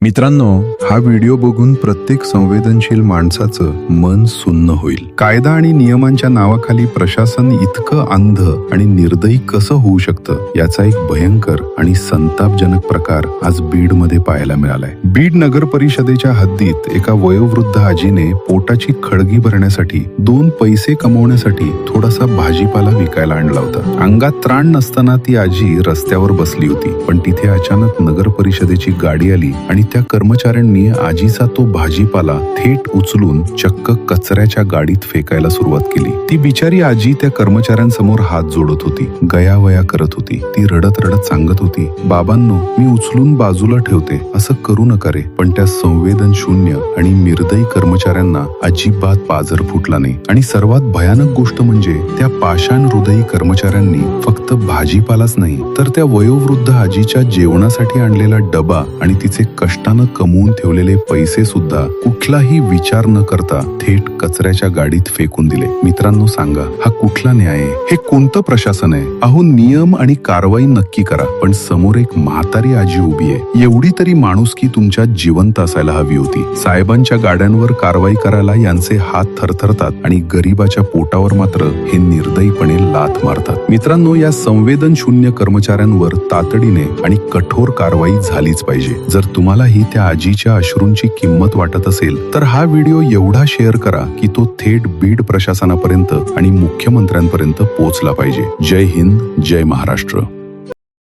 मित्रांनो, हा व्हिडिओ बघून प्रत्येक संवेदनशील माणसाचं मन सुन्न होईल. कायदा आणि नियमांच्या नावाखाली प्रशासन इतकं अंध आणि निर्दयी कसं होऊ शकतं, याचा एक भयंकर आणि संतापजनक प्रकार आज बीडमध्ये पाहायला मिळालाय. बीड नगर परिषदेच्या हद्दीत एका वयोवृद्ध आजीने पोटाची खळगी भरण्यासाठी 2 पैसे कमवण्यासाठी थोडासा भाजीपाला विकायला आणला होता. अंगात त्राण नसताना ती आजी रस्त्यावर बसली होती, पण तिथे अचानक नगर परिषदेची गाडी आली आणि त्या कर्मचाऱ्यांनी आजीचा तो भाजीपाला थेट उचलून चक्क कचऱ्याच्या गाडीत फेकायला सुरुवात केली. ती बिचारी आजी त्या कर्मचाऱ्यांसमोर हात जोडत होती, गयावया करत होती. ती रडत रडत सांगत होती, बाबांनो, मी उचलून बाजूला ठेवते, असं करू नका रे. पण त्या संवेदन शून्य आणि निर्दयी कर्मचाऱ्यांना अजिबात पाजर फुटला नाही. आणि सर्वात भयानक गोष्ट म्हणजे त्या पाषाण हृदयी कर्मचाऱ्यांनी फक्त भाजीपालाच नाही, तर त्या वयोवृद्ध आजीच्या जेवणासाठी आणलेला डबा आणि तिचे कष्टानं कमवून ठेवलेले पैसे सुद्धा कुठलाही विचार न करता थेट कचऱ्याच्या गाडीत फेकून दिले. मित्रांनो, सांगा, हा कुठला न्याय आहे? हे कोणतं प्रशासन आहे? अहो, नियम आणि कारवाई नक्की करा, पण समोर एक म्हातारी आजी उभी आहे, एवढी तरी माणुसकी तुमच्यात जिवंत असायला हवी होती. साहेबांच्या गाड्यांवर कारवाई करायला यांचे हात थरथरतात आणि गरीबाच्या पोटावर मात्र हे निर्दयीपणे लाथ मारतात. मित्रांनो, या संवेदन शून्य कर्मचाऱ्यांवर तातडीने आणि कठोर कारवाई झालीच पाहिजे. जर तुम्हालाही त्या आजीच्या अश्रूंची किंमत वाटत असेल तर हा व्हिडिओ एवढा शेअर करा की तो थेट बीड प्रशासनापर्यंत आणि मुख्यमंत्र्यांपर्यंत पोहोचला पाहिजे. जय हिंद, जय महाराष्ट्र.